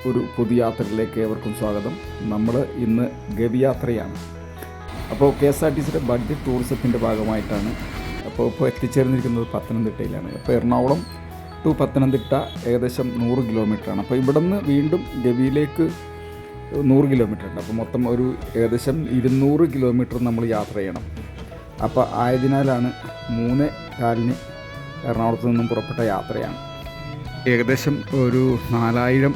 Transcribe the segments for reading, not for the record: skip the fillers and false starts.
ഒരു പുതിയ യാത്രയിലേക്ക് ഏവർക്കും സ്വാഗതം. നമ്മൾ ഇന്ന് ഗവി യാത്രയാണ്. അപ്പോൾ KSRTCയുടെ ബഡ്ജറ്റ് ടൂറിസത്തിൻ്റെ ഭാഗമായിട്ടാണ്. അപ്പോൾ എത്തിച്ചേർന്നിരിക്കുന്നത് പത്തനംതിട്ടയിലാണ്. അപ്പോൾ എറണാകുളം ടു പത്തനംതിട്ട ഏകദേശം 100 കിലോമീറ്ററാണ്. അപ്പോൾ ഇവിടെ നിന്ന് വീണ്ടും ഗവിയിലേക്ക് 100 കിലോമീറ്റർ ഉണ്ട്. അപ്പോൾ മൊത്തം ഒരു ഏകദേശം 200 കിലോമീറ്റർ നമ്മൾ യാത്ര ചെയ്യണം. അപ്പോൾ ആയതിനാലാണ് 3:4 എറണാകുളത്ത് നിന്നും പുറപ്പെട്ട യാത്രയാണ്. ഏകദേശം ഒരു 4000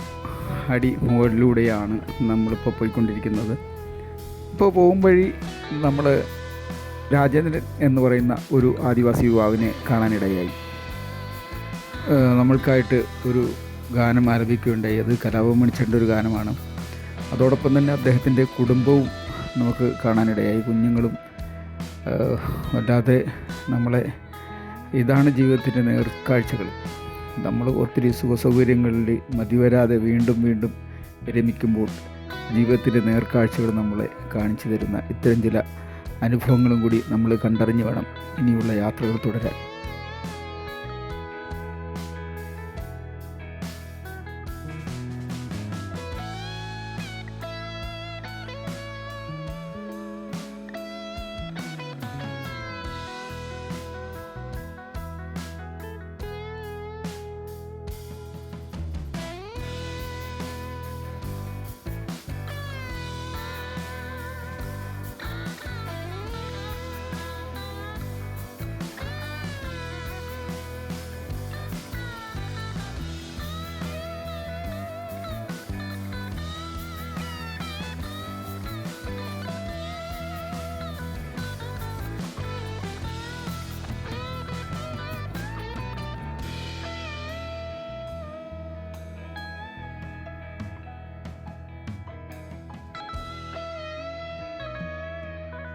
അടി മുകളിലൂടെയാണ് നമ്മളിപ്പോൾ പോയിക്കൊണ്ടിരിക്കുന്നത്. ഇപ്പോൾ പോകും വഴി നമ്മൾ രാജേന്ദ്രൻ എന്ന് പറയുന്ന ഒരു ആദിവാസി യുവാവിനെ കാണാനിടയായി. നമ്മൾക്കായിട്ട് ഒരു ഗാനം ആലപിക്കുകയുണ്ടായി. അത് കലാഭവൻ മണിച്ചേട്ടൻ്റെ ഒരു ഗാനമാണ്. അതോടൊപ്പം തന്നെ അദ്ദേഹത്തിൻ്റെ കുടുംബവും നമുക്ക് കാണാനിടയായി. കുഞ്ഞുങ്ങളും അല്ലാതെ നമ്മളെ ഇതാണ് ജീവിതത്തിൻ്റെ നേർക്കാഴ്ചകൾ. നമ്മൾ ഒത്തിരി സുഖസൗകര്യങ്ങളിൽ മതിവരാതെ വീണ്ടും വീണ്ടും വിരമിക്കുമ്പോൾ ജീവിതത്തിൻ്റെ നേർക്കാഴ്ചകൾ നമ്മളെ കാണിച്ചു തരുന്ന ഇത്തരം ചില അനുഭവങ്ങളും കൂടി നമ്മൾ കണ്ടറിഞ്ഞ് വേണം ഇനിയുള്ള യാത്രകൾ തുടരാൻ.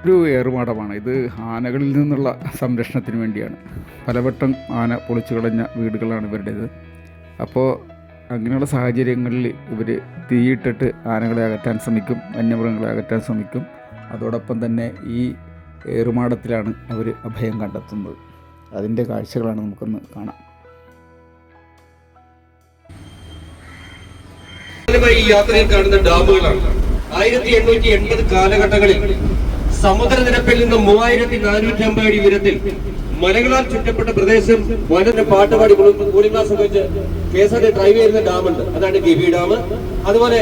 ഒരു ഏറുമാടമാണ് ഇത്. ആനകളിൽ നിന്നുള്ള സംരക്ഷണത്തിന് വേണ്ടിയാണ്. പലവട്ടം ആന പൊളിച്ചു കളഞ്ഞ വീടുകളാണ് ഇവരുടേത്. അപ്പോൾ അങ്ങനെയുള്ള സാഹചര്യങ്ങളിൽ ഇവർ തീയിട്ടിട്ട് ആനകളെ അകറ്റാൻ ശ്രമിക്കും, വന്യമൃഗങ്ങളെ അകറ്റാൻ ശ്രമിക്കും. അതോടൊപ്പം തന്നെ ഈ ഏറുമാടത്തിലാണ് അവർ അഭയം കണ്ടെത്തുന്നത്. അതിൻ്റെ കാഴ്ചകളാണ് നമുക്കൊന്ന് കാണാം. ഈ യാത്രയിൽ കാണുന്ന ഡാമുകളാണ് 1880 കാലഘട്ടങ്ങളിൽ സമുദ്രനിരപ്പിൽ നിന്ന് 3450 അടി ഉയരത്തിൽ മലകളാൽ ചുറ്റപ്പെട്ട പ്രദേശം വനത്തിന്റെ പാട്ടുപാടി കൂളിംഗ് ഗ്ലാസ് വെച്ച് KSRTC ഡ്രൈവ് ചെയ്യുന്ന ഡാമുണ്ട്. അതാണ് ഗവി ഡാം. അതുപോലെ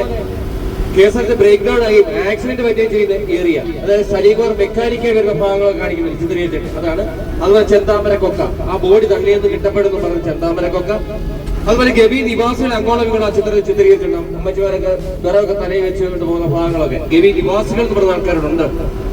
KSRTC ബ്രേക്ക് ഡൗൺ ആയി ആക്സിഡന്റ് പറ്റുകയും ചെയ്യുന്ന ഏരിയ, അതായത് സലീഗോർ മെക്കാനിക്കായി വരുന്ന ഭാഗങ്ങളൊക്കെ കാണിക്കുന്നത് ചിത്രീകരിച്ചിട്ട് അതാണ്. അതുപോലെ ചെന്താമരക്കൊക്ക, ആ ബോഡി തള്ളിയെന്ന് കിട്ടപ്പെടുന്നു പറഞ്ഞ ചെന്താമരക്കൊക്ക. അതുപോലെ ഗവി നിവാസികൾ അങ്ങോളം ഇങ്ങോളം ആ ചിത്രത്തിൽ ചിത്രീകരിച്ചിട്ടുണ്ട്. അമ്മച്ചിമാരൊക്കെ വിറകൊക്കെ തലയിൽ വെച്ചുകൊണ്ട് പോകുന്ന ഭാഗങ്ങളൊക്കെ ഗവി നിവാസികൾ എന്ന് പറഞ്ഞ ആൾക്കാരുണ്ട്.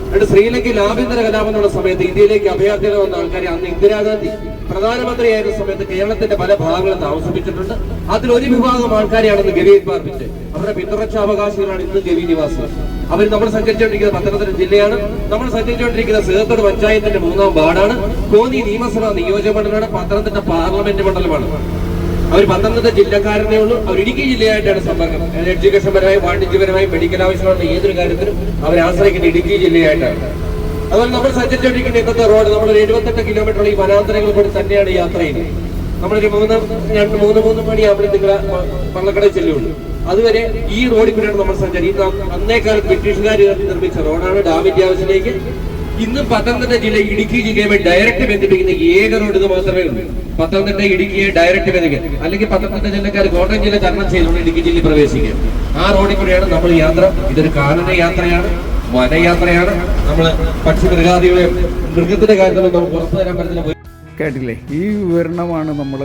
എന്നിട്ട് ശ്രീലങ്കയിൽ ആഭ്യന്തര കലാപം എന്നുള്ള സമയത്ത് ഇന്ത്യയിലേക്ക് അഭയാർത്ഥികൾ വന്ന ആൾക്കാരെ അന്ന് ഇന്ദിരാഗാന്ധി പ്രധാനമന്ത്രിയായിരുന്ന സമയത്ത് കേരളത്തിന്റെ പല ഭാഗങ്ങളും താമസിപ്പിച്ചിട്ടുണ്ട്. അതിലൊരു വിഭാഗം ആൾക്കാരെയാണെന്ന് ഗവിയിൽ പാർപ്പിച്ച് അവരുടെ പിന്തുണച്ച അവകാശികളാണ് ഇന്ന് ഗവി നിവാസികൾ. അവർ നമ്മൾ സഞ്ചരിച്ചുകൊണ്ടിരിക്കുന്ന പത്തനംതിട്ട ജില്ലയാണ്. നമ്മൾ സഞ്ചരിച്ചുകൊണ്ടിരിക്കുന്ന സേത്തോട് പഞ്ചായത്തിന്റെ 3ാം വാർഡാണ്. കോന്നി നിയമസഭാ നിയോജക മണ്ഡലമാണ്. പത്തനംതിട്ട പാർലമെന്റ് മണ്ഡലമാണ്. അവർ പത്തനംതിട്ട ജില്ലക്കാരനേ ഉള്ളൂ. അവർ ഇടുക്കി ജില്ലയായിട്ടാണ് സമ്പർക്കം. എഡ്യൂക്കേഷൻ പരമായി, വാണിജ്യപരമായി, മെഡിക്കൽ ആവശ്യമുള്ള ഏതൊരു കാര്യത്തിനും അവർ ആശ്രയിക്കുന്ന ഇടുക്കി ജില്ലയായിട്ടാണ്. അതുപോലെ നമ്മൾ സഞ്ചരിച്ചുകൊണ്ടിരിക്കുന്ന ഇന്നത്തെ റോഡ് നമ്മൾ 78 കിലോമീറ്റർ ഈ വനാന്തരങ്ങൾ കൂടി തന്നെയാണ് യാത്ര ചെയ്യുന്നത്. നമ്മളൊരു 3 മണിയാകുമ്പോൾ നിങ്ങൾ പള്ളക്കടയിൽ ചെല്ലുള്ളൂ. അതുവരെ ഈ റോഡിൽ കൂടെയാണ് നമ്മൾ സഞ്ചരിക്കുന്നത്. അന്നേക്കാലത്ത് ബ്രിട്ടീഷുകാർ നിർമ്മിച്ച റോഡാണ്. ഡാമിന്റെ ആവശ്യത്തിലേക്ക് ഇന്നും പത്തനംതിട്ട ജില്ല ഇടുക്കി ജില്ലയുമായി ഡയറക്റ്റ് ബന്ധിപ്പിക്കുന്ന ഏക റോഡ് ഇത് മാത്രമേ ഉള്ളൂ. പത്തനംതിട്ട ഇടുക്കിയെ ഡയറക്റ്റ് ബന്ധിക്കുക. അല്ലെങ്കിൽ പത്തനംതിട്ട ജില്ലക്കാർ കോട്ടയം ജില്ല തരണം ചെയ്തുകൊണ്ട് ഇടുക്കി ജില്ലയിൽ പ്രവേശിക്കുക. ആ റോഡിൽ കൂടെയാണ് നമ്മൾ യാത്ര. ഇതൊരു കാനന യാത്രയാണ്, വനയാത്രയാണ്. നമ്മൾ പക്ഷിമൃഗാദികളെയും മൃഗത്തിന്റെ കാര്യത്തിലും നമുക്ക് ഉറപ്പു തരാൻ പറ്റുന്ന കേട്ടില്ലേ? ഈ വിവരണമാണ് നമ്മൾ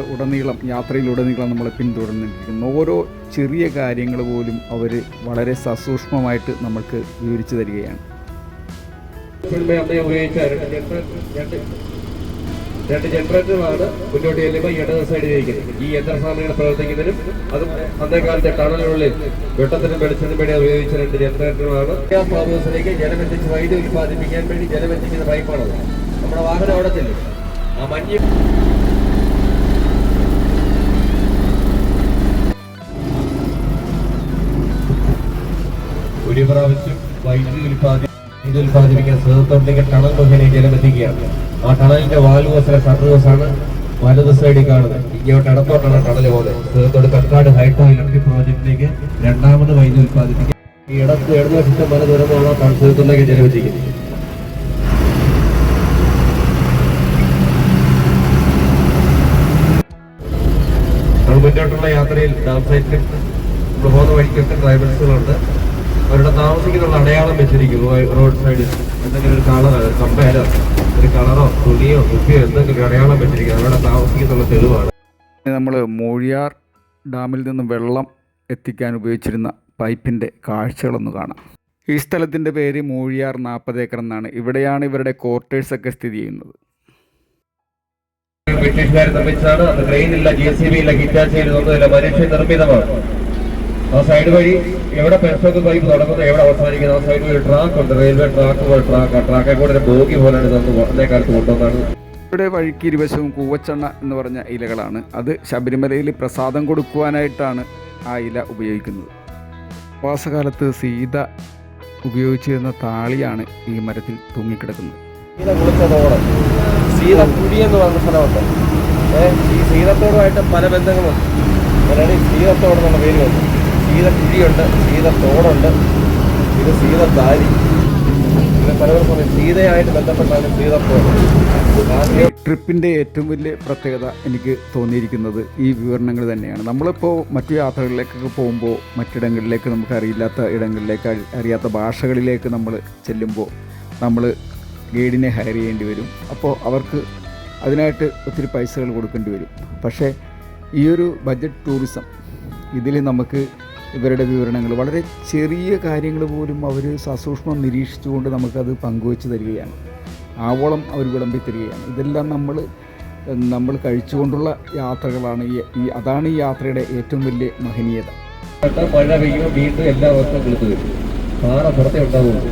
യാത്രയിലുടനീളം നമ്മൾ പിന്തുടർന്നിരിക്കുന്നത്. ഓരോ ചെറിയ കാര്യങ്ങൾ പോലും അവർ വളരെ സസൂക്ഷ്മമായിട്ട് നമ്മൾക്ക് വിവരിച്ചു തരികയാണ്. ഉപയോഗിച്ച 2 ജനറേറ്ററുകളാണ് മുന്നോട്ട് ചെല്ലുമ്പോൾ ഇടത് സൈഡിൽ ഇരിക്കുന്നത്. ഈ യന്ത്രസാമഗ്രികൾ പ്രവർത്തിക്കുന്നതിനും അതും അന്നേക്കാലത്തെ ടണലിനുള്ളിൽ വെട്ടത്തിനും വെളിച്ചത്തിനും വേണ്ടി ഉപയോഗിച്ച 2 ജനറേറ്ററുകളാണ്. പവർ ഹൗസിലേക്ക് ജലമെത്തിച്ച് വൈദ്യുതി ഉൽപ്പാദിപ്പിക്കാൻ വേണ്ടി ജലമെത്തിക്കുന്ന പൈപ്പാണത്. നമ്മുടെ വാഹനം അവിടെ ചെല്ലും. ആ മഞ്ഞ് ഒരു പ്രാവശ്യം വൈദ്യുതി ഉൽപ്പാദിപ്പിക്കാൻ സേത്തോട്ടിലേക്ക് ടണൽ മുഖേന ജലമെത്തിക്കുകയാണ്. ആ ടണലിന്റെ വാൽവോസിലെ ഷട്ടർ ഹോസാണ് വലത് സൈഡിൽ കാണുന്നത്. ഇങ്ങോട്ട് ഇടത്തോട്ടാണ് ടണൽ പോകുന്നത്. തീർത്തോട് കക്കാട് ഹൈഡ്രോ ഇലക്ട്രിക് പ്രോജക്റ്റിലേക്ക് രണ്ടാമത് വൈദ്യുതി ഉത്പാദിപ്പിക്കും. ഈ ഇടതുവശത്തെ പല ദൂരമാണ് തീർത്തോട്ടേക്ക് ജലവെച്ചിരിക്കുന്നത്. മുന്നോട്ടുള്ള യാത്രയിൽ ഡാം സൈറ്റിൽ പോകുന്ന വഴിക്കൊക്കെ ട്രൈബൽസുകളുണ്ട്. അവരുടെ താമസിക്കുന്നുള്ള അടയാളം വെച്ചിരിക്കുന്നു റോഡ് സൈഡിൽ. എന്തെങ്കിലും ഒരു കളറോ കമ്പയരോ ഒരു കളറോ തുണിയോ കുപ്പിയോ എന്തെങ്കിലും അടയാളം വെച്ചിരിക്കുന്നു. അവരുടെ താമസിക്കുന്നുള്ള തെളിവാണ്. നമ്മൾ മൂഴിയാർ ഡാമിൽ നിന്ന് വെള്ളം എത്തിക്കാൻ ഉപയോഗിച്ചിരുന്ന പൈപ്പിൻ്റെ കാഴ്ചകളൊന്ന് കാണാം. ഈ സ്ഥലത്തിൻ്റെ പേര് മൂഴിയാർ 40 ഏക്കർ എന്നാണ്. ഇവിടെയാണ് ഇവരുടെ ക്വാർട്ടേഴ്സൊക്കെ സ്ഥിതി ചെയ്യുന്നത്. ബ്രിട്ടീഷുകാർ നിർമ്മിച്ചതാണ്. അത് ക്രെയിനില്ല, JCB ഇല്ല, ഹിറ്റാച്ചിയിൽ ഒന്നുമില്ല, മനുഷ്യ നിർമ്മിതമാണ്. ആ സൈഡ് വഴി എവിടെ പെർഫെക്റ്റ് പൈപ്പ് തുടങ്ങുന്നത് എവിടെ അവസാനിക്കുന്നത് ആ സൈഡ് വഴി ട്രാക്ക് ഉണ്ട്. റെയിൽവേ ട്രാക്ക് പോലെ ട്രാക്കെ കൂടെ ഒരു ബോഗി പോലെയാണ് ഇതൊന്ന് അന്നേ കാലത്ത് കൊണ്ടുവന്നാണ്. ഇവിടെ വഴിക്ക് ഇരുവശവും കൂവച്ചെണ്ണ എന്ന് പറഞ്ഞ ഇലകളാണ്. അത് ശബരിമലയിൽ പ്രസാദം കൊടുക്കുവാനായിട്ടാണ് ആ ഇല ഉപയോഗിക്കുന്നത്. വാസകാലത്ത് സീത ഉപയോഗിച്ചിരുന്ന താളിയാണ് ഈ മരത്തിൽ തൂങ്ങിക്കിടക്കുന്നത്. സീത കുളിച്ചതോടെ സീതക്കുഴി എന്ന് പറഞ്ഞ സ്ഥലമുണ്ട്. ഈ സീതത്തോടുമായിട്ട് പല ബന്ധങ്ങളുണ്ട്. അങ്ങനെയാണ് ഈ സീതത്തോട് എന്നുള്ള പേര് വന്നത്. സീതക്കുഴിയുണ്ട്, സീതത്തോടുണ്ട്, ഇത് സീതത്താരി. പിന്നെ പലരും പറയും സീതയായിട്ട് ബന്ധപ്പെട്ടാണ് സീതത്തോട്. ട്രിപ്പിൻ്റെ ഏറ്റവും വലിയ പ്രത്യേകത എനിക്ക് തോന്നിയിരിക്കുന്നത് ഈ വിവരണങ്ങൾ തന്നെയാണ്. നമ്മളിപ്പോൾ മറ്റു യാത്രകളിലേക്കൊക്കെ പോകുമ്പോൾ മറ്റിടങ്ങളിലേക്ക് നമുക്ക് അറിയില്ലാത്ത ഇടങ്ങളിലേക്ക് അറിയാത്ത ഭാഷകളിലേക്ക് നമ്മൾ ചെല്ലുമ്പോൾ നമ്മൾ ഗൈഡിനെ ഹയർ ചെയ്യേണ്ടി വരും. അപ്പോൾ അവർക്ക് അതിനായിട്ട് ഒത്തിരി പൈസകൾ കൊടുക്കേണ്ടി വരും. പക്ഷേ ഈ ഒരു ബഡ്ജറ്റ് ടൂറിസം ഇതിൽ നമുക്ക് ഇവരുടെ വിവരണങ്ങൾ വളരെ ചെറിയ കാര്യങ്ങൾ പോലും അവർ സസൂക്ഷ്മം നിരീക്ഷിച്ചുകൊണ്ട് നമുക്കത് പങ്കുവെച്ച് തരികയാണ്. ആവോളം അവർ വിളമ്പി തരികയാണ്. ഇതെല്ലാം നമ്മൾ കഴിച്ചുകൊണ്ടുള്ള യാത്രകളാണ്. അതാണ് ഈ യാത്രയുടെ ഏറ്റവും വലിയ മഹനീയത. മഴ പെയ്യുമ്പോൾ വീണ്ടും എല്ലാ വർഷവും കുളിച്ചു വരും. പാറ പുറത്തേ ഉണ്ടാവുള്ളൂ.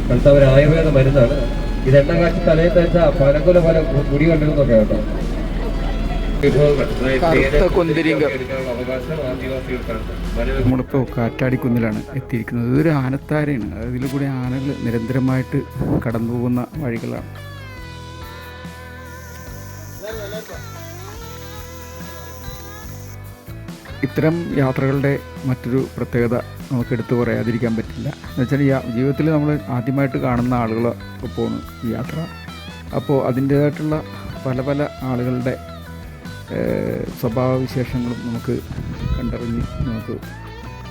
അടുത്ത ഒരു ആയുർവേദ മരുന്നാണ് ഇത്. എണ്ണ കാച്ചി തലയിൽ തേച്ചാൽ പലകുല പല മുടി കണ്ടിരുന്നൊക്കെ കേട്ടോ. നമ്മളിപ്പോൾ കാറ്റാടിക്കുന്നിലാണ് എത്തിയിരിക്കുന്നത്. ഇതൊരു ആനത്താരയാണ്. അതിൽ കൂടെ ആനകൾ നിരന്തരമായിട്ട് കടന്നു പോകുന്ന വഴികളാണ്. ഇത്തരം യാത്രകളുടെ മറ്റൊരു പ്രത്യേകത നമുക്ക് എടുത്തു പറയാതിരിക്കാൻ പറ്റില്ല. എന്നുവെച്ചാൽ ജീവിതത്തിൽ നമ്മൾ ആദ്യമായിട്ട് കാണുന്ന ആളുകളൊപ്പമാണ് ഈ യാത്ര. അപ്പോൾ അതിൻ്റേതായിട്ടുള്ള പല പല ആളുകളുടെ സ്വഭാവവിശേഷങ്ങളും നമുക്ക് കണ്ടറിഞ്ഞ് നമുക്ക്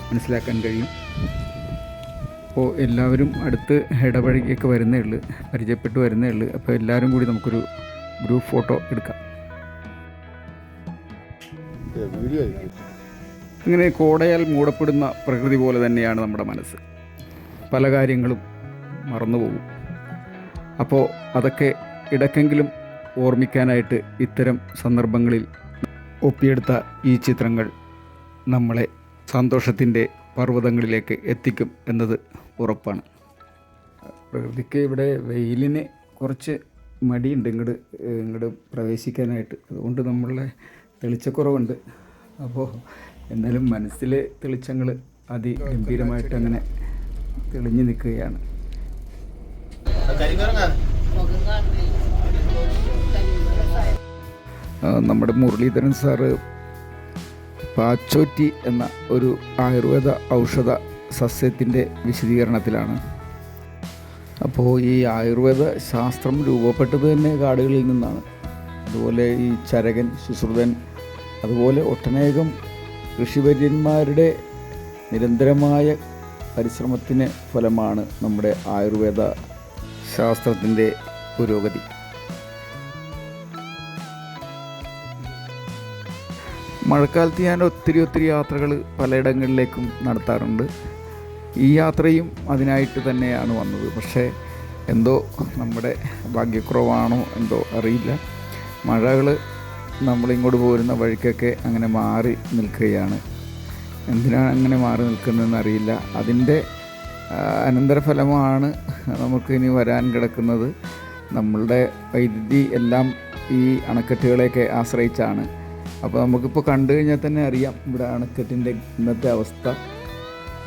മനസ്സിലാക്കാൻ കഴിയും. അപ്പോൾ എല്ലാവരും അടുത്ത് ഇടപഴകിയൊക്കെ വരുന്നേ ഉള്ളൂ, പരിചയപ്പെട്ട് വരുന്നേ ഉള്ളൂ. അപ്പോൾ എല്ലാവരും കൂടി നമുക്കൊരു ഗ്രൂപ്പ് ഫോട്ടോ എടുക്കാം. ഇങ്ങനെ കോടയാൽ മൂടപ്പെടുന്ന പ്രകൃതി പോലെ തന്നെയാണ് നമ്മുടെ മനസ്സ്. പല കാര്യങ്ങളും മറന്നുപോകും. അപ്പോൾ അതൊക്കെ ഇടയ്ക്കെങ്കിലും ഓർമ്മിക്കാനായിട്ട് ഇത്തരം സന്ദർഭങ്ങളിൽ ഒപ്പിയെടുത്ത ഈ ചിത്രങ്ങൾ നമ്മളെ സന്തോഷത്തിൻ്റെ പർവ്വതങ്ങളിലേക്ക് എത്തിക്കും എന്നത് ഉറപ്പാണ്. പ്രകൃതിക്ക് ഇവിടെ വെയിലിന് കുറച്ച് മടിയുണ്ട് ഇങ്ങോട്ട് പ്രവേശിക്കാനായിട്ട്. അതുകൊണ്ട് നമ്മളുടെ തെളിച്ചക്കുറവുണ്ട്. അപ്പോൾ എന്നാലും മനസ്സിലെ തെളിച്ചങ്ങൾ അതിഗംഭീരമായിട്ട് അങ്ങനെ തെളിഞ്ഞു നിൽക്കുകയാണ്. നമ്മുടെ മുരളീധരൻ സാറ് പാച്ചോറ്റി എന്ന ഒരു ആയുർവേദ ഔഷധ സസ്യത്തിൻ്റെ വിശദീകരണത്തിലാണ്. അപ്പോൾ ഈ ആയുർവേദ ശാസ്ത്രം രൂപപ്പെട്ടത് തന്നെ കാടുകളിൽ നിന്നാണ്. അതുപോലെ ഈ ചരകൻ, ശുശ്രുതൻ, അതുപോലെ ഒട്ടനേകം ഋഷിവര്യന്മാരുടെ നിരന്തരമായ പരിശ്രമത്തിന് ഫലമാണ് നമ്മുടെ ആയുർവേദ ശാസ്ത്രത്തിൻ്റെ പുരോഗതി. മഴക്കാലത്ത് ഞാൻ ഒത്തിരി യാത്രകൾ പലയിടങ്ങളിലേക്കും നടത്താറുണ്ട്. ഈ യാത്രയും അതിനായിട്ട് തന്നെയാണ് വന്നത്. പക്ഷേ എന്തോ നമ്മുടെ ഭാഗ്യക്കുറവാണോ എന്തോ അറിയില്ല, മഴകൾ നമ്മളിങ്ങോട്ട് പോരുന്ന വഴിക്കൊക്കെ അങ്ങനെ മാറി നിൽക്കുകയാണ്. എന്തിനാണ് അങ്ങനെ മാറി നിൽക്കുന്നതെന്ന് അറിയില്ല. അതിൻ്റെ അനന്തരഫലമാണ് നമുക്കിനി വരാൻ കിടക്കുന്നത്. നമ്മളുടെ വൈദ്യുതി എല്ലാം ഈ അണക്കെട്ടുകളെയൊക്കെ ആശ്രയിച്ചാണ്. അപ്പോൾ നമുക്കിപ്പോൾ കണ്ടു കഴിഞ്ഞാൽ തന്നെ അറിയാം ഇവിടെ അണക്കെട്ടിൻ്റെ ഇന്നത്തെ അവസ്ഥ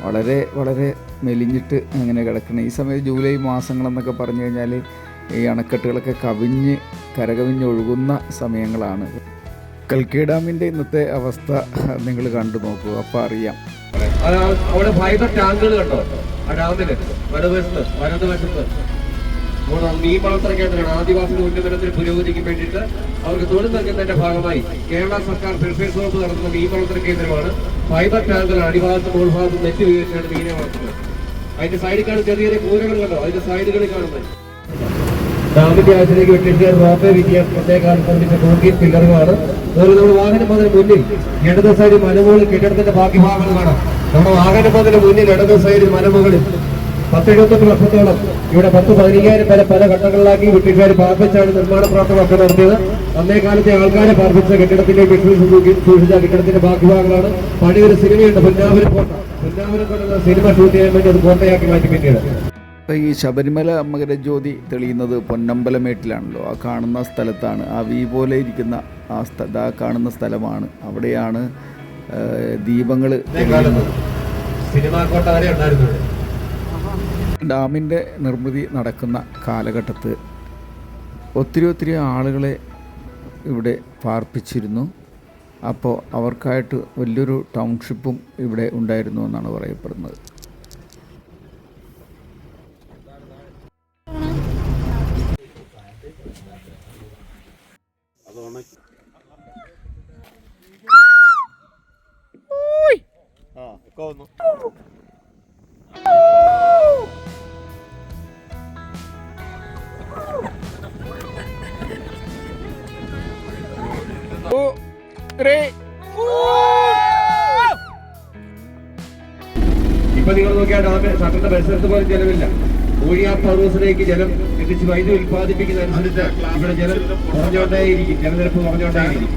വളരെ മെലിഞ്ഞിട്ട് അങ്ങനെ കിടക്കണം. ഈ സമയത്ത് ജൂലൈ മാസങ്ങളെന്നൊക്കെ പറഞ്ഞു കഴിഞ്ഞാൽ ഈ അണക്കെട്ടുകളൊക്കെ കരകവിഞ്ഞൊഴുകുന്ന സമയങ്ങളാണ്. കൽക്കി ഡാമിൻ്റെ ഇന്നത്തെ അവസ്ഥ നിങ്ങൾ കണ്ടു നോക്കൂ, അപ്പോൾ അറിയാം. അവിടെ ഫൈബർ ടാങ്കുകൾ കണ്ടോ ആ ഡാമില് വലതുവശത്ത് മീൻ വളർത്തൽ കേന്ദ്രമാണ്. ആദിവാസികളുടെ ഉന്നമനത്തിന് പുരോഗതിക്ക് വേണ്ടിയിട്ട് അവർക്ക് തൊഴിൽ നൽകുന്നതിന്റെ ഭാഗമായി കേരള സർക്കാർ ഫിഷറീസ് വകുപ്പ് നടത്തുന്ന മീൻ വളർത്തൽ കേന്ദ്രമാണ്. ഫൈബർ ടാങ്കുകൾ അടിഭാഗത്തും മുകൾഭാഗത്തും നെറ്റ് ഉപയോഗിച്ചാണ് മീനെ വളർത്തുന്നത്. അതിന്റെ സൈഡിൽ കാണുന്ന ചെറിയ ചെറിയ പൂരകൾ കണ്ടോ, അതിന്റെ സൈഡുകളിൽ കാണുന്നത് ഡാമിന്റെ ആശയിലേക്ക് വെട്ടിച്ചാൽ റോപ്പേ വിദ്യ പ്രത്യേകം സംബന്ധിച്ച കോൺക്രീറ്റ് പില്ലറുകളാണ്. അതുപോലെ നമ്മുടെ വാഹനം അതിന് മുന്നിൽ ഇടത് സൈഡിൽ മലമുകളിൽ കെട്ടിടത്തിന്റെ ബാക്കി ഭാഗങ്ങൾ കാണാം. നമ്മുടെ വാഹനം അതിന് മുന്നിൽ ഇടത് സൈഡിൽ മലമുകളിൽ 10-75 വർഷത്തോളം ഇവിടെ 10-15,000 വരെ പല ഘട്ടങ്ങളിലാക്കി ബ്രിട്ടീഷുകാർ പാർപ്പിച്ചാണ് നിർമ്മാണ പ്രവർത്തനമൊക്കെ നടത്തിയത്. അന്നേ കാലത്തെ ആൾക്കാരെ പാർപ്പിച്ച കെട്ടിടത്തിലേക്ക് സൂക്ഷിച്ച കെട്ടിടത്തിന്റെ ബാക്കി ഭാഗങ്ങളാണ്. പഴയൊരു സിനിമയുണ്ട് പൊന്നാവരം കോട്ട. പൊന്നാവരം കോട്ട സിനിമ ഷൂട്ട് ചെയ്യാൻ വേണ്ടി അത് കോട്ടയാക്കി മാറ്റി പിന്നീട്. ഈ ശബരിമല മകരജ്യോതി തെളിയുന്നത് പൊന്നമ്പലമേട്ടിലാണല്ലോ. ആ കാണുന്ന സ്ഥലത്താണ്, ആ വി പോലെ ഇരിക്കുന്ന ആ കാണുന്ന സ്ഥലമാണ്. അവിടെയാണ് ദീപങ്ങൾ. ഡാമിൻ്റെ നിർമ്മിതി നടക്കുന്ന കാലഘട്ടത്ത് ഒത്തിരി ആളുകളെ ഇവിടെ പാർപ്പിച്ചിരുന്നു. അപ്പോൾ അവർക്കായിട്ട് വലിയൊരു ടൗൺഷിപ്പും ഇവിടെ ഉണ്ടായിരുന്നു എന്നാണ് പറയപ്പെടുന്നത്. ഇപ്പൊ നിങ്ങൾ നോക്കിയാൽ ഡാമിൽ ഷട്ടറിന്റെ പരിസരത്ത് പോലും ജലമില്ല. ഊഴിയാർ ഫാറൂസിലേക്ക് ജലം എത്തിച്ച് വൈദ്യുതി ഉൽപ്പാദിപ്പിക്കുന്നതനുസരിച്ച് ഇവിടെ ജലം കുറഞ്ഞുകൊണ്ടേയിരിക്കും, ജലനിരപ്പ് കുറഞ്ഞുകൊണ്ടേയിരിക്കും.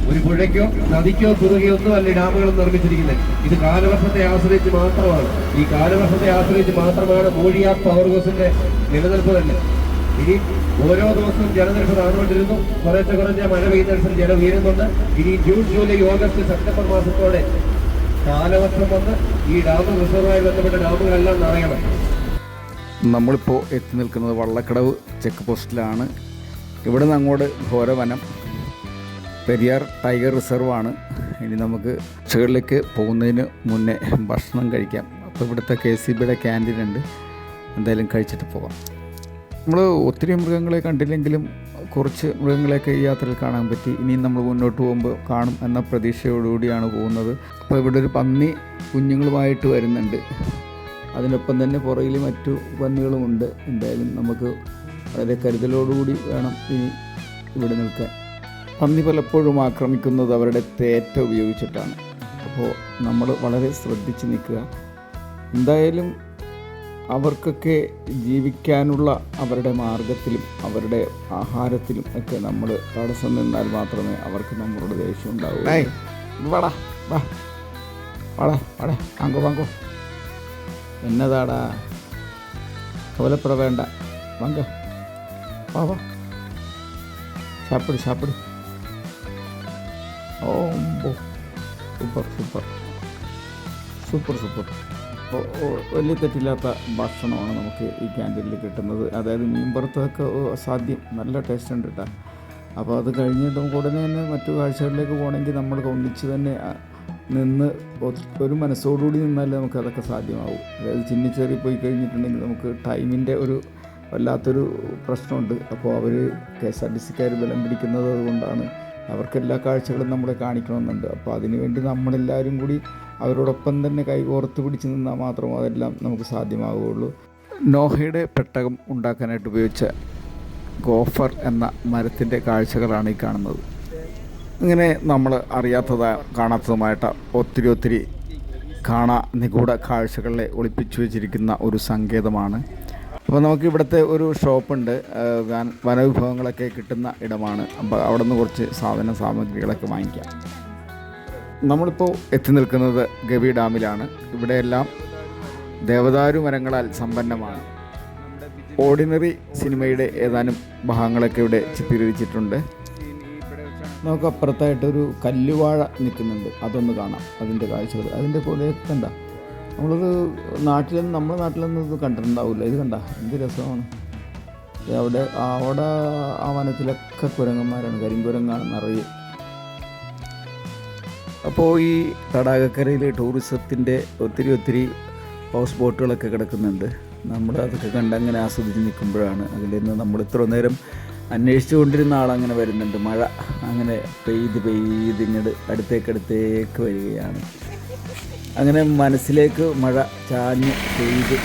ഒരു പുഴയ്ക്കോ നദിക്കോ കുറുകയോ ഒന്നുമല്ല ഡാമുകളും നിർമ്മിച്ചിരിക്കുന്നത്. ഇത് കാലവർഷത്തെ ആശ്രയിച്ച് മാത്രമാണ്. ഈ കാലവർഷത്തെ ആശ്രയിച്ച് മാത്രമാണ് ഊഴിയാർ പവർ ഹൗസിന്റെ നിലനിൽപ്പ് തന്നെ. ഇനി ഓരോ ദിവസവും ജലനിരപ്പ് താഴ്ന്നുകൊണ്ടിരുന്നു. കുറഞ്ഞ മഴ പെയ്യുന്നതനുസരിച്ച് ജലം ഉയരുന്നുണ്ട്. ഇനി ജൂൺ, ജൂലൈ, ഓഗസ്റ്റ്, സെപ്റ്റംബർ മാസത്തോടെ കാലവർഷം വന്ന് ഈ ഡാം റിസർവുമായി ബന്ധപ്പെട്ട ഡാമുകളെല്ലാം നിറയണം. നമ്മളിപ്പോൾ എത്തി നിൽക്കുന്നത് വള്ളക്കടവ് ചെക്ക് പോസ്റ്റിലാണ്. ഇവിടെ നിന്ന് അങ്ങോട്ട് ഘോരവനം, പെരിയാർ ടൈഗർ റിസർവാണ്. ഇനി നമുക്ക് ചുകളിലേക്ക് പോകുന്നതിന് മുന്നേ ഭക്ഷണം കഴിക്കാം. അപ്പോൾ ഇവിടുത്തെ KCBയുടെ ക്യാൻറ്റീൻ ഉണ്ട്, എന്തായാലും കഴിച്ചിട്ട് പോകാം. നമ്മൾ ഒത്തിരി മൃഗങ്ങളെ കണ്ടില്ലെങ്കിലും കുറച്ച് മൃഗങ്ങളെയൊക്കെ ഈ യാത്രയിൽ കാണാൻ പറ്റി. ഇനിയും നമ്മൾ മുന്നോട്ട് പോകുമ്പോൾ കാണും എന്ന പ്രതീക്ഷയോടുകൂടിയാണ് പോകുന്നത്. അപ്പോൾ ഇവിടെ ഒരു പന്നി കുഞ്ഞുങ്ങളുമായിട്ട് വരുന്നുണ്ട്. അതിനൊപ്പം തന്നെ പുറകിൽ മറ്റു പന്നികളുമുണ്ട്. എന്തായാലും നമുക്ക് വളരെ കരുതലോടുകൂടി വേണം ഇനി ഇവിടെ നിൽക്കാൻ. പന്നി പലപ്പോഴും ആക്രമിക്കുന്നത് അവരുടെ തേറ്റ ഉപയോഗിച്ചിട്ടാണ്. അപ്പോൾ നമ്മൾ വളരെ ശ്രദ്ധിച്ച് നിൽക്കുക. എന്തായാലും അവർക്കൊക്കെ ജീവിക്കാനുള്ള അവരുടെ മാർഗത്തിലും അവരുടെ ആഹാരത്തിലും ഒക്കെ നമ്മൾ തടസ്സം നിന്നാൽ മാത്രമേ അവർക്ക് നമ്മളോട് ദേഷ്യം ഉണ്ടാവൂ. വാടാ വാ വാടാ വാടാ വാങ്ങോ വാങ്ങോ, എന്നതാടാ കോലപ്പുറ വേണ്ട, വാങ്ങ വാ വാ, സാപ്പിട് സാപ്പിട്. ഓ സൂപ്പർ സൂപ്പർ സൂപ്പർ സൂപ്പർ. വലിയ തെറ്റില്ലാത്ത ഭക്ഷണമാണ് നമുക്ക് ഈ ക്യാൻറ്റീനിൽ കിട്ടുന്നത്. അതായത് മീൻ പുറത്തൊക്കെ സാധ്യം നല്ല ടേസ്റ്റ് ഉണ്ട് കേട്ടോ. അപ്പോൾ അത് കഴിഞ്ഞ് നമുക്ക് ഉടനെ തന്നെ മറ്റു കാഴ്ചകളിലേക്ക് പോകണമെങ്കിൽ നമ്മൾ ഒന്നിച്ച് തന്നെ നിന്ന് ഒരു മനസ്സോടുകൂടി നിന്നാലേ നമുക്ക് അതൊക്കെ സാധ്യമാവും. അതായത് ചിന്നിച്ചേറി പോയി കഴിഞ്ഞിട്ടുണ്ടെങ്കിൽ നമുക്ക് ടൈമിൻ്റെ ഒരു വല്ലാത്തൊരു പ്രശ്നമുണ്ട്. അപ്പോൾ അവർ KSRTCക്കാർ ബലം പിടിക്കുന്നത് അതുകൊണ്ടാണ്. അവർക്കെല്ലാ കാഴ്ചകളും നമ്മളെ കാണിക്കണമെന്നുണ്ട്. അപ്പോൾ അതിനുവേണ്ടി നമ്മളെല്ലാവരും കൂടി അവരോടൊപ്പം തന്നെ കൈകോർത്ത് പിടിച്ച് നിന്നാൽ മാത്രമേ അതെല്ലാം നമുക്ക് സാധ്യമാവുകയുള്ളൂ. നോഹയുടെ പെട്ടകം ഉണ്ടാക്കാനായിട്ട് ഉപയോഗിച്ച ഗോഫർ എന്ന മരത്തിൻ്റെ കാഴ്ചകളാണ് ഈ കാണുന്നത്. ഇങ്ങനെ നമ്മൾ കാണാത്തതുമായിട്ട് ഒത്തിരി നിഗൂഢ കാഴ്ചകളെ ഒളിപ്പിച്ചു വെച്ചിരിക്കുന്ന ഒരു സങ്കേതമാണ്. അപ്പോൾ നമുക്ക് ഇവിടുത്തെ ഒരു ഷോപ്പുണ്ട്, വനവിഭവങ്ങളൊക്കെ കിട്ടുന്ന ഇടമാണ്. അപ്പോൾ അവിടെ നിന്ന് കുറച്ച് സാമഗ്രികളൊക്കെ വാങ്ങിക്കാം. നമ്മളിപ്പോൾ എത്തി നിൽക്കുന്നത് ഗവി ഡാമിലാണ്. ഇവിടെയെല്ലാം ദേവദാരു മരങ്ങളാൽ സമ്പന്നമാണ്. ഓർഡിനറി സിനിമയുടെ ഏതാനും ഭാഗങ്ങളൊക്കെ ഇവിടെ ചിത്രീകരിച്ചിട്ടുണ്ട്. നമുക്ക് അപ്പുറത്തായിട്ടൊരു കല്ലുവാഴ നിൽക്കുന്നുണ്ട്, അതൊന്ന് കാണാം. അതിൻ്റെ കാഴ്ചകൾ അതിൻ്റെ പോലെ കണ്ട നമ്മളത് നമ്മുടെ നാട്ടിലൊന്നും ഇത് കണ്ടിട്ടുണ്ടാവില്ല. ഇത് കണ്ട എന്ത് രസമാണ്. അവിടെ അവിടെ ആ വനത്തിലൊക്കെ കുരങ്ങന്മാരാണ്, കരിങ്കുരങ്ങാണ് നിറയെ. അപ്പോൾ ഈ തടാകക്കരയിൽ ടൂറിസത്തിൻ്റെ ഒത്തിരി ഹൗസ് ബോട്ടുകളൊക്കെ കിടക്കുന്നുണ്ട്. നമ്മൾ അതൊക്കെ കണ്ടങ്ങനെ ആസ്വദിച്ച് നിൽക്കുമ്പോഴാണ് അതിൽ നിന്ന് നമ്മൾ ഇത്ര നേരം അന്വേഷിച്ചു കൊണ്ടിരുന്ന ആളങ്ങനെ വരുന്നുണ്ട്. മഴ അങ്ങനെ പെയ്ത് ഇങ്ങോട്ട് അടുത്തേക്ക് വരികയാണ്. അങ്ങനെ മനസ്സിലേക്ക് മഴ ചാഞ്ഞ് പെയ്ത്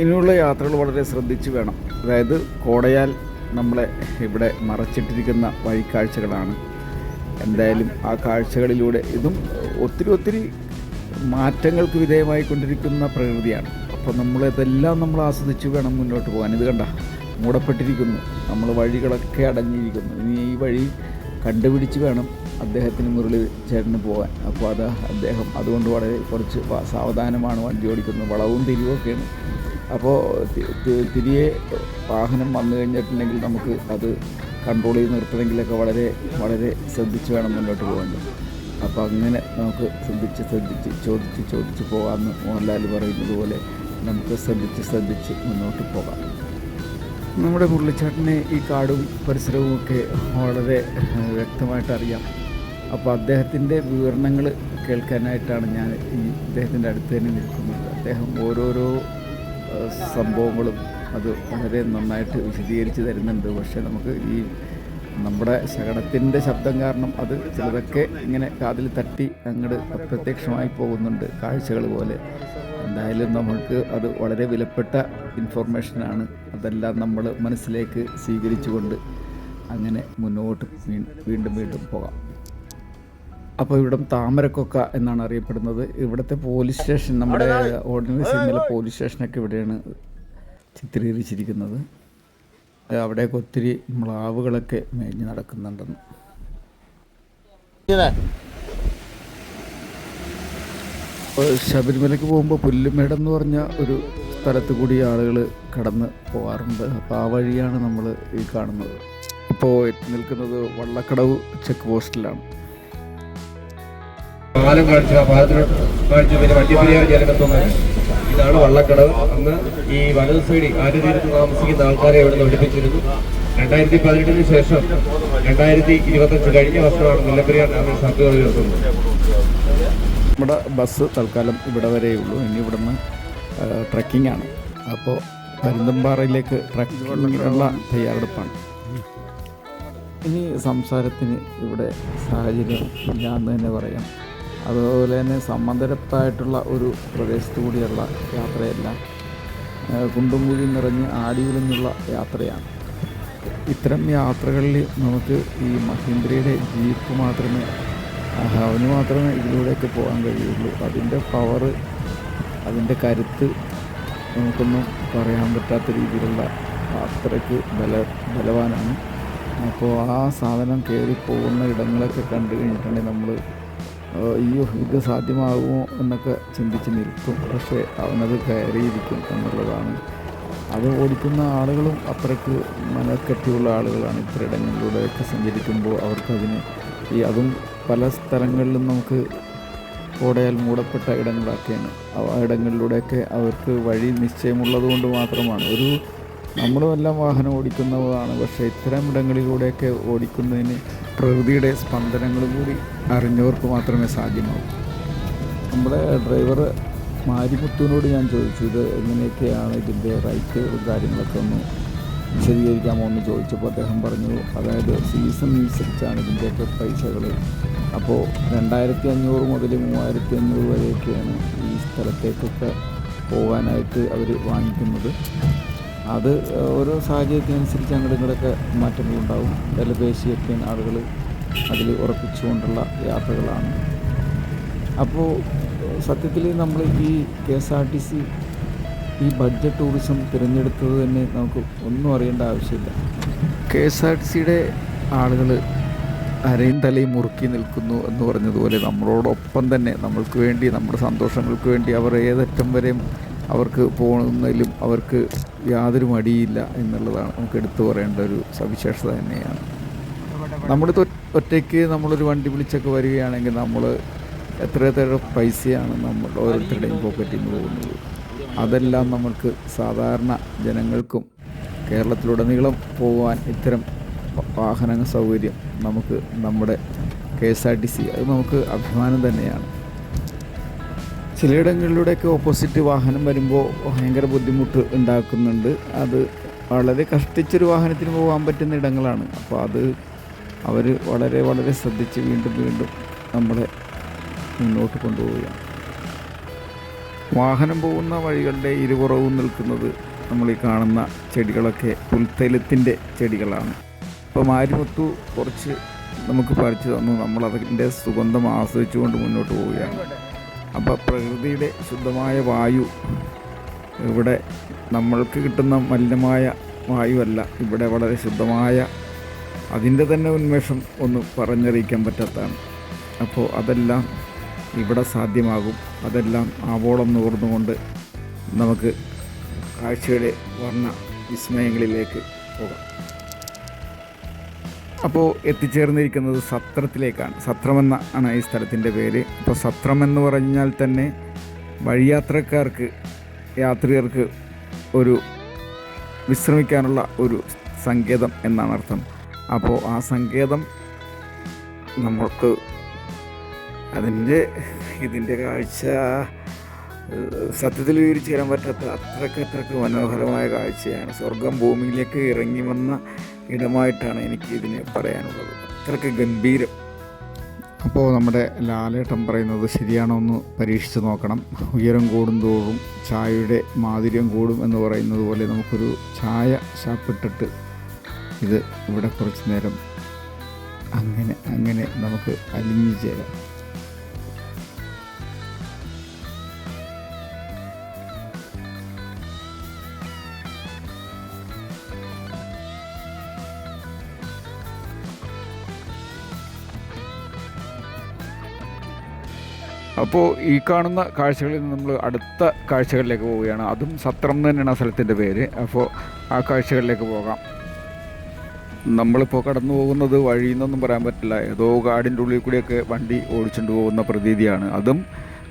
ഇനിയുള്ള യാത്രകൾ വളരെ ശ്രദ്ധിച്ച് വേണം. അതായത് കോടയാൽ നമ്മളെ ഇവിടെ മറച്ചിട്ടിരിക്കുന്ന വഴിക്കാഴ്ചകളാണ്. എന്തായാലും ആ കാഴ്ചകളിലൂടെ ഇതും ഒത്തിരി മാറ്റങ്ങൾക്ക് വിധേയമായിക്കൊണ്ടിരിക്കുന്ന പ്രകൃതിയാണ്. അപ്പോൾ നമ്മളിതെല്ലാം നമ്മൾ ആസ്വദിച്ച് വേണം മുന്നോട്ട് പോകാൻ. ഇത് കണ്ട മൂടപ്പെട്ടിരിക്കുന്നു, നമ്മൾ വഴികളൊക്കെ അടഞ്ഞിരിക്കുന്നു. ഇനി ഈ വഴി കണ്ടുപിടിച്ച് വേണം അദ്ദേഹത്തിന് മുരളി ചേട്ടന് പോകാൻ. അപ്പോൾ അദ്ദേഹം അതുകൊണ്ട് വളരെ കുറച്ച് സാവധാനമാണ് വണ്ടി ഓടിക്കുന്നത്. വളവും തിരിവൊക്കെയാണ്. അപ്പോൾ തിരികെ വാഹനം വന്നു കഴിഞ്ഞിട്ടുണ്ടെങ്കിൽ നമുക്ക് അത് കൺട്രോൾ ചെയ്ത് നിർത്തണമെങ്കിലൊക്കെ വളരെ ശ്രദ്ധിച്ച് വേണം മുന്നോട്ട് പോകേണ്ടത്. അപ്പോൾ അങ്ങനെ നമുക്ക് ചോദിച്ച് പോകാമെന്ന് മോഹൻലാൽ പറയുന്നത് പോലെ നമുക്ക് ശ്രദ്ധിച്ച് മുന്നോട്ട് പോകാം. നമ്മുടെ മുരളിച്ചേട്ടനെ ഈ കാടും പരിസരവും ഒക്കെ വളരെ വ്യക്തമായിട്ട് അറിയാം. അപ്പോൾ അദ്ദേഹത്തിൻ്റെ വിവരണങ്ങൾ കേൾക്കാനായിട്ടാണ് ഞാൻ അദ്ദേഹത്തിൻ്റെ അടുത്ത് തന്നെ നിൽക്കുന്നത്. അദ്ദേഹം ഓരോരോ സംഭവങ്ങളും അത് വളരെ നന്നായിട്ട് വിശദീകരിച്ച് തരുന്നുണ്ട്. പക്ഷേ നമുക്ക് ഈ നമ്മുടെ ശകടത്തിൻ്റെ ശബ്ദം കാരണം അത് ചിലതൊക്കെ ഇങ്ങനെ കാതിൽ തട്ടി അങ്ങോട്ട് അപ്രത്യക്ഷമായി പോകുന്നുണ്ട്, കാഴ്ചകൾ പോലെ. എന്തായാലും നമുക്ക് അത് വളരെ വിലപ്പെട്ട ഇൻഫോർമേഷനാണ്. അതെല്ലാം നമ്മൾ മനസ്സിലേക്ക് സ്വീകരിച്ചുകൊണ്ട് അങ്ങനെ മുന്നോട്ട് വീണ്ടും പോകാം. അപ്പോൾ ഇവിടം താമരക്കൊക്ക എന്നാണ് അറിയപ്പെടുന്നത്. ഇവിടുത്തെ പോലീസ് സ്റ്റേഷൻ, നമ്മുടെ ഓർഡിനറി സിനിമയിലെ പോലീസ് സ്റ്റേഷനൊക്കെ ഇവിടെയാണ് ചിത്രീകരിച്ചിരിക്കുന്നത്. അവിടെയൊക്കെ ഒത്തിരി മ്ലാവുകളൊക്കെ മേഞ്ഞ് നടക്കുന്നുണ്ടെന്ന്. ശബരിമലയ്ക്ക് പോകുമ്പോൾ പുല്ലുമേട് എന്ന് പറഞ്ഞ ഒരു സ്ഥലത്ത് കൂടി ആളുകൾ കടന്ന് പോകാറുണ്ട്. അപ്പോൾ ആ വഴിയാണ് നമ്മൾ ഈ കാണുന്നത്. ഇപ്പോൾ നിൽക്കുന്നത് വള്ളക്കടവ് ചെക്ക് പോസ്റ്റിലാണ്. പാലം കാണിച്ചു പിന്നെ വണ്ടിപ്പെരിയാർ ജലകത്വമാണ്. ഇതാണ് വള്ളക്കടവ്. അന്ന് ഈ വലതു സൈഡിൽ ആര്യതീരത്ത് താമസിക്കുന്ന ആൾക്കാരെ ഇവിടെ നിന്ന് ഒഴിപ്പിച്ചിരുന്നു. 2018 ശേഷം 2025 കഴിഞ്ഞ വർഷമാണ് മുല്ലപ്പെരിയാർ ഡാമിൽ ഷട്ടറുകൾ ഉയർത്തുന്നത്. നമ്മുടെ ബസ് തൽക്കാലം ഇവിടെ വരെയുള്ളൂ. ഇനി ഇവിടുന്ന് ട്രക്കിംഗ് ആണ്. അപ്പോൾ പരുന്തുംപാറയിലേക്ക് ട്രക്കിങ്ങിനുള്ള തയ്യാറെടുപ്പാണ്. ഇനി സംസാരത്തിന് ഇവിടെ സാഹചര്യം ഇല്ല എന്ന് തന്നെ പറയാം. അതുപോലെ തന്നെ സമാന്തരത്തായിട്ടുള്ള ഒരു പ്രദേശത്തു കൂടിയുള്ള യാത്രയല്ല, കുണ്ടും കുഴിയും നിറഞ്ഞ് ആടിയുലഞ്ഞുള്ള യാത്രയാണ്. ഇത്തരം യാത്രകളിൽ നമുക്ക് ഈ മഹീന്ദ്രയുടെ ജീപ്പ് അവന് മാത്രമേ ഇതിലൂടെയൊക്കെ പോകാൻ കഴിയുള്ളൂ. അതിൻ്റെ പവറ്, അതിൻ്റെ കരുത്ത് നമുക്കൊന്നും പറയാൻ പറ്റാത്ത രീതിയിലുള്ള അത്രയ്ക്ക് ബലവാനാണ്. അപ്പോൾ ആ സാധനം കയറിപ്പോകുന്ന ഇടങ്ങളൊക്കെ കണ്ടു കഴിഞ്ഞിട്ടുണ്ടെങ്കിൽ നമ്മൾ ഇത് സാധ്യമാകുമോ എന്നൊക്കെ ചിന്തിച്ച് നിൽക്കും. പക്ഷേ അവനത് കയറിയിരിക്കും എന്നുള്ളതാണ്. അത് ഓടിക്കുന്ന ആളുകളും അത്രയ്ക്ക് മനക്കെട്ടിയുള്ള ആളുകളാണ്. ഇത്തരയിടങ്ങളിലൂടെയൊക്കെ സഞ്ചരിക്കുമ്പോൾ അവർക്കതിന് അതും പല സ്ഥലങ്ങളിലും നമുക്ക് കോടയാൽ മൂടപ്പെട്ട ഇടങ്ങളൊക്കെയാണ്. ആ ഇടങ്ങളിലൂടെയൊക്കെ അവർക്ക് വഴി നിശ്ചയമുള്ളത് കൊണ്ട് മാത്രമാണ്. നമ്മളുമെല്ലാം വാഹനം ഓടിക്കുന്നതാണ്. പക്ഷേ ഇത്തരം ഇടങ്ങളിലൂടെയൊക്കെ ഓടിക്കുന്നതിന് പ്രകൃതിയുടെ സ്പന്ദനങ്ങളും കൂടി അറിഞ്ഞവർക്ക് മാത്രമേ സാധ്യമാകൂ. നമ്മുടെ ഡ്രൈവർ മാരിമുത്തുവിനോട് ഞാൻ ചോദിച്ചു, ഇത് എങ്ങനെയൊക്കെയാണ് ഇതിൻ്റെ റൈറ്റ് കാര്യങ്ങളൊക്കെ ഒന്ന് വിശദീകരിക്കാമോ എന്ന് ചോദിച്ചപ്പോൾ അദ്ദേഹം പറഞ്ഞു, അതായത് സീസൺ അനുസരിച്ചാണ് ഇതിൻ്റെയൊക്കെ പൈസകൾ. അപ്പോൾ 2500 മുതൽ 3500 വരെയൊക്കെയാണ് ഈ സ്ഥലത്തേക്കൊക്കെ പോകാനായിട്ട് അവർ വാങ്ങിക്കുന്നത്. അത് ഓരോ സാഹചര്യത്തിനനുസരിച്ച് അങ്ങോട്ടും ഇങ്ങോട്ടൊക്കെ മാറ്റങ്ങളുണ്ടാവും. വിലപേശിയൊക്കെ ആളുകൾ അതിൽ ഉറപ്പിച്ചുകൊണ്ടുള്ള യാത്രകളാണ്. അപ്പോൾ സത്യത്തിൽ നമ്മൾ ഈ KSRTC ഈ ബഡ്ജറ്റ് ടൂറിസം തിരഞ്ഞെടുത്തത് തന്നെ നമുക്ക് ഒന്നും അറിയേണ്ട ആവശ്യമില്ല. KSRTCയുടെ ആളുകൾ അരയും തലയും മുറുക്കി നിൽക്കുന്നു എന്ന് പറഞ്ഞതുപോലെ നമ്മളോടൊപ്പം തന്നെ നമ്മൾക്ക് വേണ്ടി, നമ്മുടെ സന്തോഷങ്ങൾക്ക് വേണ്ടി അവർ ഏതറ്റം വരെയും അവർക്ക് പോകുന്നതിലും അവർക്ക് യാതൊരു മടിയില്ല എന്നുള്ളതാണ് നമുക്ക് എടുത്തു പറയേണ്ട ഒരു സവിശേഷത തന്നെയാണ്. നമ്മളിത് ഒറ്റയ്ക്ക് നമ്മളൊരു വണ്ടി വിളിച്ചൊക്കെ വരികയാണെങ്കിൽ നമ്മൾ എത്ര പൈസയാണ് നമ്മൾ ഓരോരുത്തരുടെയും പോക്കറ്റിൽ നിന്ന് പോകുന്നത്. അതെല്ലാം നമ്മൾക്ക് സാധാരണ ജനങ്ങൾക്കും കേരളത്തിലുടനീളം പോകാൻ ഇത്തരം വാഹന സൗകര്യം നമുക്ക് നമ്മുടെ KSRTC അത് നമുക്ക് അഭിമാനം തന്നെയാണ്. ചിലയിടങ്ങളിലൂടെയൊക്കെ ഓപ്പോസിറ്റ് വാഹനം വരുമ്പോൾ ഭയങ്കര ബുദ്ധിമുട്ട് ഉണ്ടാക്കുന്നുണ്ട്. അത് വളരെ കഷ്ടിച്ചൊരു വാഹനത്തിന് പോകാൻ പറ്റുന്ന ഇടങ്ങളാണ്. അപ്പോൾ അത് അവർ വളരെ വളരെ ശ്രദ്ധിച്ച് വീണ്ടും നമ്മളെ മുന്നോട്ട് കൊണ്ടുപോവുകയാണ്. വാഹനം പോകുന്ന വഴികളുടെ ഇരുപുറവും നിൽക്കുന്നത് നമ്മൾ ഈ കാണുന്ന ചെടികളൊക്കെ പുൽത്തൈലത്തിൻ്റെ ചെടികളാണ്. അപ്പോൾ മാരിമുത്തു കുറച്ച് നമുക്ക് പറിച്ചു തന്നു. നമ്മളതിൻ്റെ സുഗന്ധം ആസ്വദിച്ചുകൊണ്ട് മുന്നോട്ട് പോവുകയാണ്. അപ്പോൾ പ്രകൃതിയുടെ ശുദ്ധമായ വായു ഇവിടെ നമ്മൾക്ക് കിട്ടുന്ന മലിനമായ വായുവല്ല, ഇവിടെ വളരെ ശുദ്ധമായ അതിൻ്റെ തന്നെ ഉന്മേഷം ഒന്ന് പറഞ്ഞറിയിക്കാൻ പറ്റാത്തതാണ്. അപ്പോൾ അതെല്ലാം ഇവിടെ സാധ്യമാകും. അതെല്ലാം ആവോളം നൂർന്നുകൊണ്ട് നമുക്ക് കാഴ്ചയുടെ വർണ്ണ വിസ്മയങ്ങളിലേക്ക് പോകാം. അപ്പോൾ എത്തിച്ചേർന്നിരിക്കുന്നത് സത്രത്തിലേക്കാണ്. സത്രമെന്ന ആണ് ഈ സ്ഥലത്തിൻ്റെ പേര്. അപ്പോൾ സത്രമെന്ന് പറഞ്ഞാൽ തന്നെ വഴിയാത്രക്കാർക്ക് യാത്രികർക്ക് ഒരു വിശ്രമിക്കാനുള്ള ഒരു സങ്കേതം എന്നാണ് അർത്ഥം. അപ്പോൾ ആ സങ്കേതം നമ്മൾക്ക് ഇതിൻ്റെ കാഴ്ച സത്യത്തിൽ വിവരിച്ച് തരാൻ പറ്റാത്ത അത്രയ്ക്ക് മനോഹരമായ കാഴ്ചയാണ്. സ്വർഗം ഭൂമിയിലേക്ക് ഇറങ്ങി വന്ന ഇടമായിട്ടാണ് എനിക്ക് ഇതിനെ പറയാനുള്ളത്. അത്രയ്ക്ക് ഗംഭീരം. അപ്പോൾ നമ്മുടെ ലാലേട്ടൻ പറയുന്നത് ശരിയാണോ എന്ന് പരീക്ഷിച്ച് നോക്കണം. ഉയരം കൂടുന്തോറും ചായയുടെ മാധുര്യം കൂടും എന്ന് പറയുന്നത് പോലെ നമുക്കൊരു ചായ ഷാപ്പിട്ടിട്ട് ഇത് ഇവിടെ കുറച്ച് നേരം അങ്ങനെ നമുക്ക് അലിഞ്ഞു ചേരാം. അപ്പോൾ ഈ കാണുന്ന കാഴ്ചകളിൽ നിന്ന് നമ്മൾ അടുത്ത കാഴ്ചകളിലേക്ക് പോവുകയാണ്. അതും സത്രം തന്നെയാണ് ആ സ്ഥലത്തിൻ്റെ പേര്. അപ്പോൾ ആ കാഴ്ചകളിലേക്ക് പോകാം. നമ്മളിപ്പോൾ കടന്നു പോകുന്നത് വഴിയെന്നൊന്നും പറയാൻ പറ്റില്ല. ഏതോ കാടിൻ്റെ ഉള്ളിൽ കൂടിയൊക്കെ വണ്ടി ഓടിച്ചുകൊണ്ട് പോകുന്ന പ്രതീതിയാണ്. അതും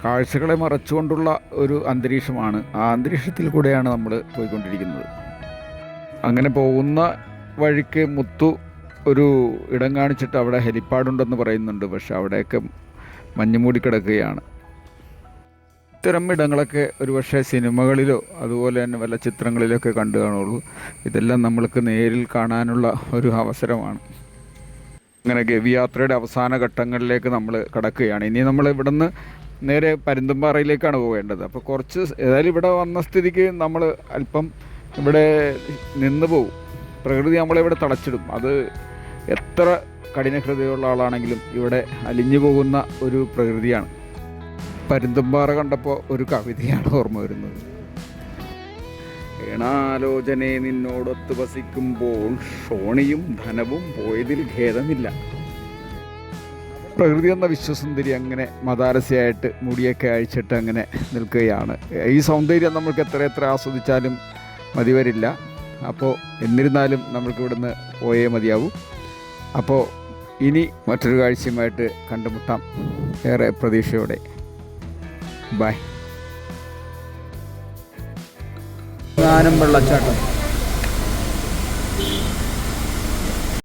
കാഴ്ചകളെ മറച്ചുകൊണ്ടുള്ള ഒരു അന്തരീക്ഷമാണ്. ആ അന്തരീക്ഷത്തിൽ കൂടെയാണ് നമ്മൾ പോയിക്കൊണ്ടിരിക്കുന്നത്. അങ്ങനെ പോകുന്ന വഴിക്ക് മുത്തു ഒരു ഇടം കാണിച്ചിട്ട് അവിടെ ഹെലിപ്പാഡുണ്ടെന്ന് പറയുന്നുണ്ട്. പക്ഷെ അവിടെയൊക്കെ മഞ്ഞ് മൂടിക്കിടക്കുകയാണ്. ഇത്തരം ഇടങ്ങളൊക്കെ ഒരുപക്ഷെ സിനിമകളിലോ അതുപോലെ തന്നെ വല്ല ചിത്രങ്ങളിലൊക്കെ കണ്ടു കാണുള്ളൂ. ഇതെല്ലാം നമ്മൾക്ക് നേരിൽ കാണാനുള്ള ഒരു അവസരമാണ്. അങ്ങനെ ഗവിയാത്രയുടെ അവസാന ഘട്ടങ്ങളിലേക്ക് നമ്മൾ കടക്കുകയാണ്. ഇനി നമ്മൾ ഇവിടുന്ന് നേരെ പരുന്തുംപാറയിലേക്കാണ് പോകേണ്ടത്. അപ്പോൾ കുറച്ച് ഏതായാലും ഇവിടെ വന്ന സ്ഥിതിക്ക് നമ്മൾ അല്പം ഇവിടെ നിന്ന് പോകും. പ്രകൃതി നമ്മളിവിടെ തളച്ചിടും. അത് എത്ര കഠിനഹൃദയമുള്ള ആളാണെങ്കിലും ഇവിടെ അലിഞ്ഞു പോകുന്ന ഒരു പ്രകൃതിയാണ്. പരുന്തുംപാറ കണ്ടപ്പോൾ ഒരു കവിതയാണ് ഓർമ്മ വരുന്നത്. ഏണാലോചനെ നിന്നോടൊത്ത് വസിക്കുമ്പോൾ ഷോണിയും ധനവും പോയതിൽ ഖേദമില്ല. പ്രകൃതി എന്ന വിശ്വസുന്ദരി അങ്ങനെ മതാരസ്യായിട്ട് മുടിയൊക്കെ അഴിച്ചിട്ട് അങ്ങനെ നിൽക്കുകയാണ്. ഈ സൗന്ദര്യം നമ്മൾക്ക് എത്ര ആസ്വദിച്ചാലും മതി വരില്ല. അപ്പോൾ എന്നിരുന്നാലും നമ്മൾക്ക് ഇവിടുന്ന് പോയേ മതിയാവൂ. അപ്പോൾ ഇനി മറ്റൊരു കാഴ്ചയുമായിട്ട് കണ്ടുമുട്ടാം ഏറെ പ്രതീക്ഷയോടെ. ബൈ. ഗാനം വെള്ളച്ചാട്ടം.